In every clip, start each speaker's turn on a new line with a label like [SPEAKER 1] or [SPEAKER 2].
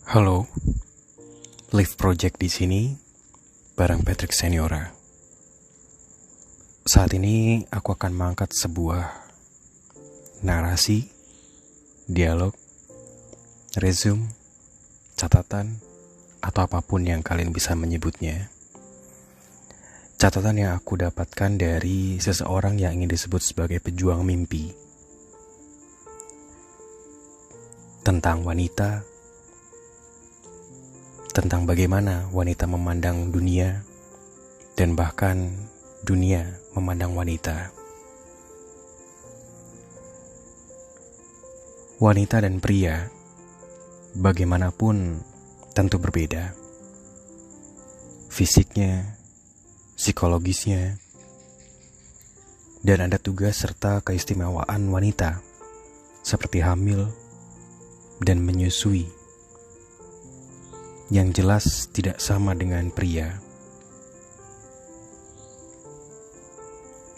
[SPEAKER 1] Halo, Live Project di sini bareng Patrick Seniora. Saat ini aku akan mengangkat sebuah narasi, dialog, resume, catatan, atau apapun yang kalian bisa menyebutnya. Catatan yang aku dapatkan dari seseorang yang ingin disebut sebagai pejuang mimpi. Tentang wanita, tentang bagaimana wanita memandang dunia, dan bahkan dunia memandang wanita. Wanita dan pria, bagaimanapun tentu berbeda. Fisiknya, psikologisnya, dan ada tugas serta keistimewaan wanita, seperti hamil dan menyusui, yang jelas tidak sama dengan pria.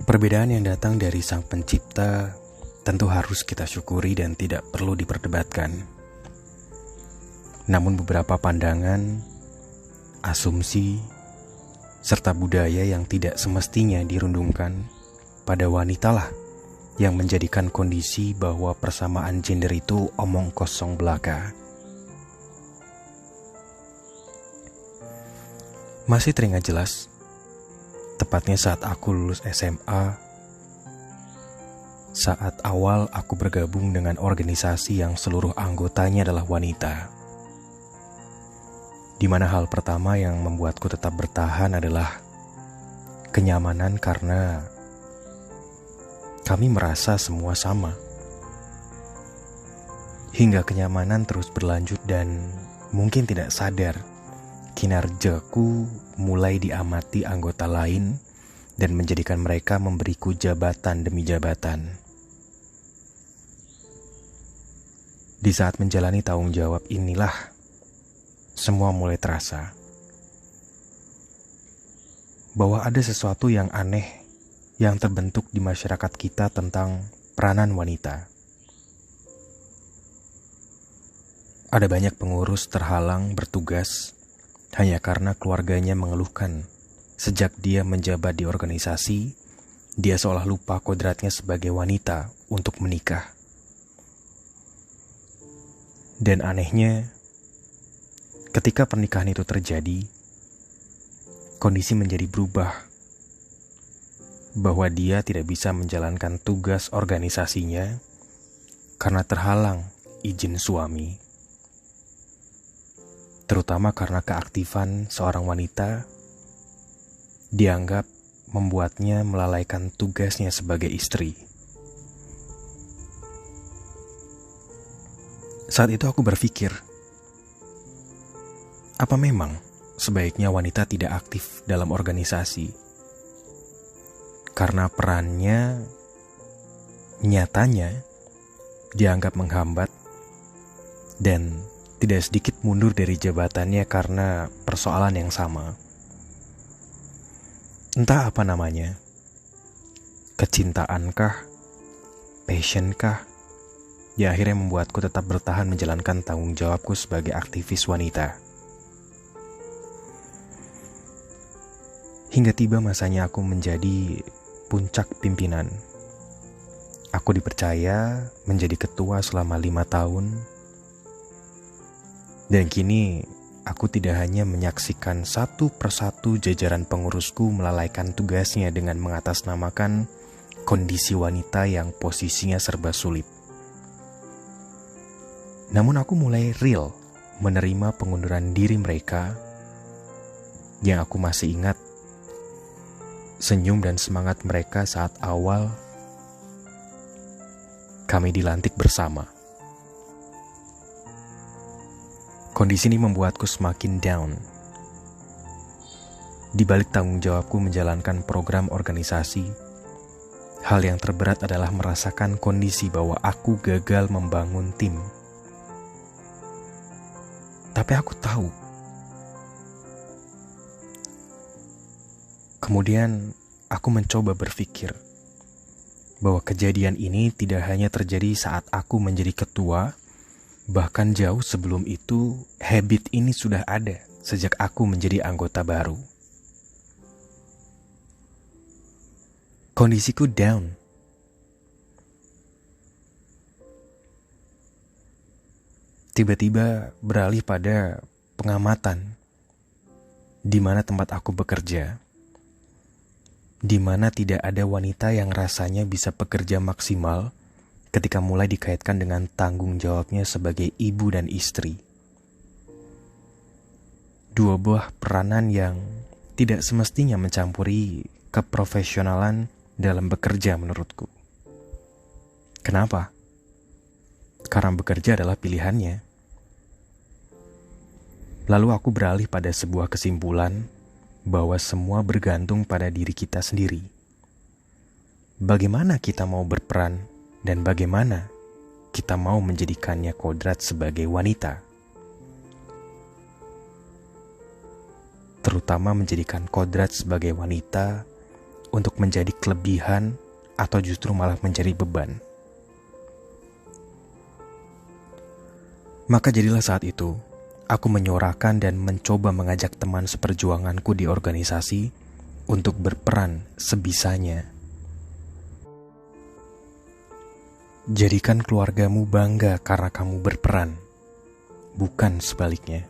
[SPEAKER 1] Perbedaan yang datang dari Sang Pencipta tentu harus kita syukuri dan tidak perlu diperdebatkan. Namun beberapa pandangan, asumsi, serta budaya yang tidak semestinya dirundungkan pada wanitalah yang menjadikan kondisi bahwa persamaan gender itu omong kosong belaka. Masih teringat jelas, tepatnya saat aku lulus SMA, saat awal aku bergabung dengan organisasi yang seluruh anggotanya adalah wanita. Di mana hal pertama yang membuatku tetap bertahan adalah kenyamanan, karena kami merasa semua sama. Hingga kenyamanan terus berlanjut dan mungkin tidak sadar, kinerjaku mulai diamati anggota lain dan menjadikan mereka memberiku jabatan demi jabatan. Di saat menjalani tanggung jawab inilah semua mulai terasa bahwa ada sesuatu yang aneh yang terbentuk di masyarakat kita tentang peranan wanita. Ada banyak pengurus terhalang bertugas hanya karena keluarganya mengeluhkan sejak dia menjabat di organisasi, dia seolah lupa kodratnya sebagai wanita untuk menikah. Dan anehnya, ketika pernikahan itu terjadi, kondisi menjadi berubah, bahwa dia tidak bisa menjalankan tugas organisasinya karena terhalang izin suami. Terutama karena keaktifan seorang wanita dianggap membuatnya melalaikan tugasnya sebagai istri. Saat itu aku berpikir, apa memang sebaiknya wanita tidak aktif dalam organisasi? Karena perannya nyatanya dianggap menghambat dan tidak sedikit mundur dari jabatannya karena persoalan yang sama. Entah apa namanya, kecintaankah, passionkah, yang akhirnya membuatku tetap bertahan menjalankan tanggung jawabku sebagai aktivis wanita. Hingga tiba masanya aku menjadi puncak pimpinan. Aku dipercaya menjadi ketua selama 5 tahun. Dan kini aku tidak hanya menyaksikan satu persatu jajaran pengurusku melalaikan tugasnya dengan mengatasnamakan kondisi wanita yang posisinya serba sulit. Namun aku mulai real menerima pengunduran diri mereka. Yang aku masih ingat senyum dan semangat mereka saat awal kami dilantik bersama. Kondisi ini membuatku semakin down. Di balik tanggung jawabku menjalankan program organisasi, hal yang terberat adalah merasakan kondisi bahwa aku gagal membangun tim. Tapi aku tahu, kemudian aku mencoba berpikir bahwa kejadian ini tidak hanya terjadi saat aku menjadi ketua, Bahkan jauh sebelum itu, habit ini sudah ada sejak aku menjadi anggota baru. Kondisiku down. Tiba-tiba beralih pada pengamatan di mana tempat aku bekerja, di mana tidak ada wanita yang rasanya bisa bekerja maksimal ketika mulai dikaitkan dengan tanggung jawabnya sebagai ibu dan istri. Dua buah peranan yang tidak semestinya mencampuri keprofesionalan dalam bekerja menurutku. Kenapa? Karena bekerja adalah pilihannya. Lalu aku beralih pada sebuah kesimpulan bahwa semua bergantung pada diri kita sendiri. Bagaimana kita mau berperan dan bagaimana kita mau menjadikannya kodrat sebagai wanita. Terutama menjadikan kodrat sebagai wanita untuk menjadi kelebihan atau justru malah menjadi beban. Maka jadilah saat itu, aku menyuarakan dan mencoba mengajak teman seperjuanganku di organisasi untuk berperan sebisanya. Jadikan keluargamu bangga karena kamu berperan, bukan sebaliknya.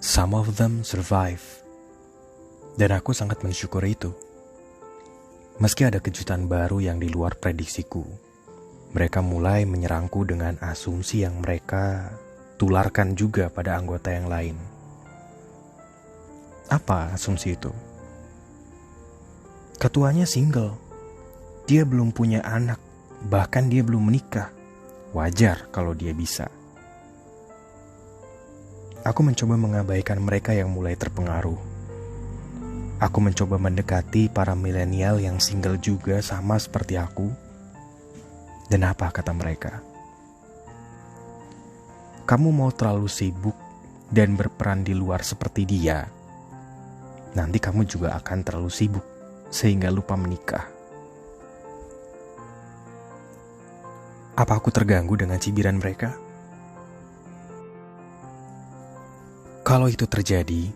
[SPEAKER 1] Some of them survive. Dan aku sangat mensyukuri itu. Meski ada kejutan baru yang di luar prediksiku, mereka mulai menyerangku dengan asumsi yang mereka tularkan juga pada anggota yang lain. Apa asumsi itu? Ketuanya single. Dia belum punya anak, bahkan dia belum menikah. Wajar kalau dia bisa. Aku mencoba mengabaikan mereka yang mulai terpengaruh. Aku mencoba mendekati para milenial yang single juga sama seperti aku. Dan apa kata mereka? Kamu mau terlalu sibuk dan berperan di luar seperti dia, nanti kamu juga akan terlalu sibuk sehingga lupa menikah. Apa aku terganggu dengan cibiran mereka? Kalau itu terjadi,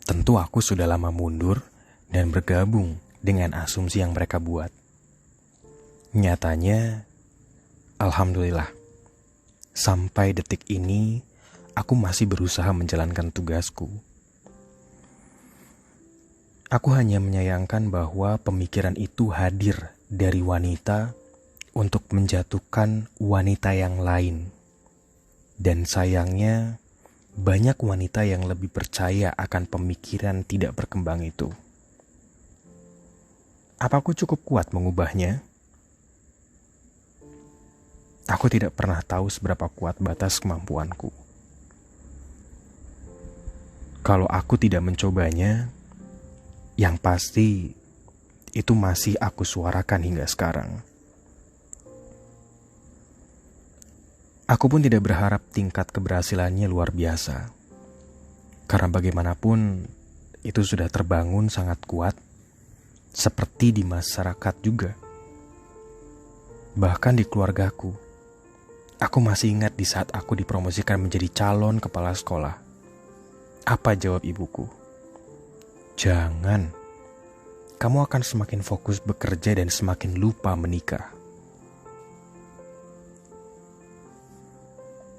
[SPEAKER 1] tentu aku sudah lama mundur dan bergabung dengan asumsi yang mereka buat. Nyatanya, alhamdulillah, sampai detik ini aku masih berusaha menjalankan tugasku. Aku hanya menyayangkan bahwa pemikiran itu hadir dari wanita untuk menjatuhkan wanita yang lain. Dan sayangnya, banyak wanita yang lebih percaya akan pemikiran tidak berkembang itu. Apa aku cukup kuat mengubahnya? Aku tidak pernah tahu seberapa kuat batas kemampuanku. Kalau aku tidak mencobanya, yang pasti itu masih aku suarakan hingga sekarang. Aku pun tidak berharap tingkat keberhasilannya luar biasa. Karena bagaimanapun itu sudah terbangun sangat kuat, seperti di masyarakat juga. Bahkan di keluargaku, aku masih ingat di saat aku dipromosikan menjadi calon kepala sekolah. Apa jawab ibuku? Jangan, kamu akan semakin fokus bekerja dan semakin lupa menikah.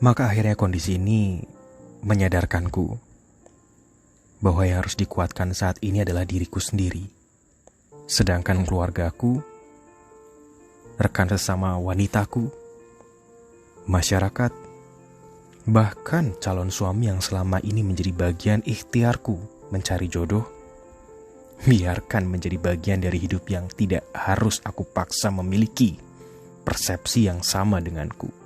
[SPEAKER 1] Maka akhirnya kondisi ini menyadarkanku bahwa yang harus dikuatkan saat ini adalah diriku sendiri. Sedangkan keluargaku, rekan sesama wanitaku, masyarakat, bahkan calon suami yang selama ini menjadi bagian ikhtiarku mencari jodoh, biarkan menjadi bagian dari hidup yang tidak harus aku paksa memiliki persepsi yang sama denganku.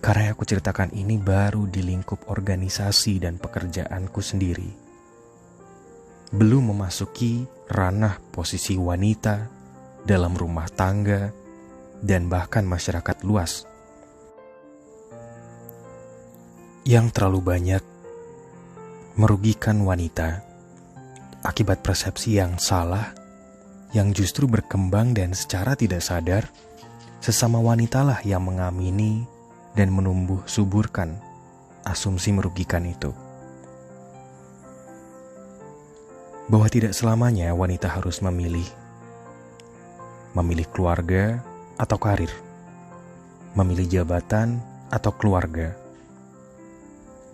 [SPEAKER 1] Karena yang aku ceritakan ini baru di lingkup organisasi dan pekerjaanku sendiri. Belum memasuki ranah posisi wanita dalam rumah tangga dan bahkan masyarakat luas. Yang terlalu banyak merugikan wanita akibat persepsi yang salah yang justru berkembang dan secara tidak sadar sesama wanitalah yang mengamini dan menumbuh suburkan asumsi merugikan itu. Bahwa tidak selamanya wanita harus memilih keluarga atau karir, memilih jabatan atau keluarga,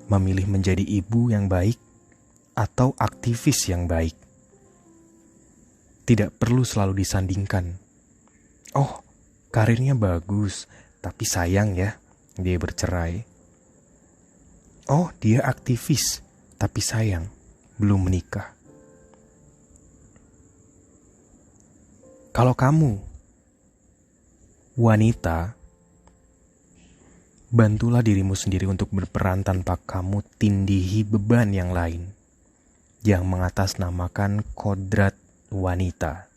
[SPEAKER 1] memilih menjadi ibu yang baik atau aktivis yang baik. Tidak perlu selalu disandingkan. Oh, karirnya bagus, tapi sayang ya, dia bercerai. Oh, dia aktivis, tapi sayang, belum menikah. Kalau kamu wanita, bantulah dirimu sendiri untuk berperan tanpa kamu tindihi beban yang lain yang mengatasnamakan kodrat wanita.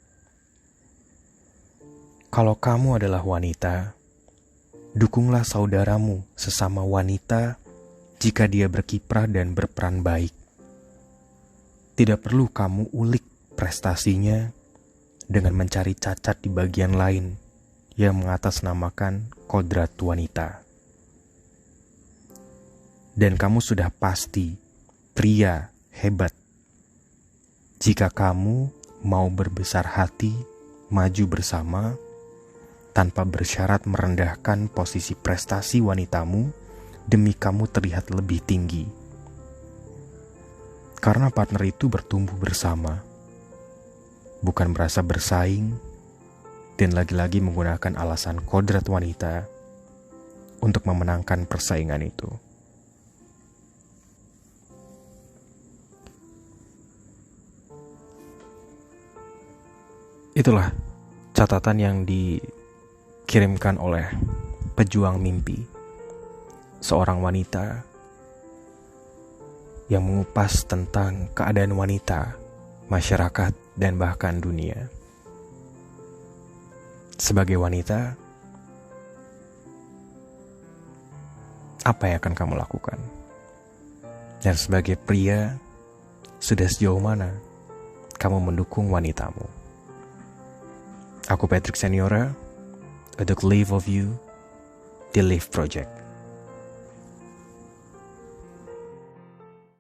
[SPEAKER 1] Kalau kamu adalah wanita, dukunglah saudaramu sesama wanita jika dia berkiprah dan berperan baik. Tidak perlu kamu ulik prestasinya dengan mencari cacat di bagian lain yang mengatasnamakan kodrat wanita. Dan kamu sudah pasti pria hebat jika kamu mau berbesar hati, maju bersama, tanpa bersyarat merendahkan posisi prestasi wanitamu demi kamu terlihat lebih tinggi. Karena partner itu bertumbuh bersama, bukan merasa bersaing, dan lagi-lagi menggunakan alasan kodrat wanita untuk memenangkan persaingan itu. Itulah catatan yang dikirimkan oleh pejuang mimpi, seorang wanita yang mengupas tentang keadaan wanita, masyarakat, dan bahkan dunia. Sebagai wanita, apa yang akan kamu lakukan? Dan sebagai pria, sudah sejauh mana kamu mendukung wanitamu? Aku Patrick Seniora, untuk Live of You, The Live Project.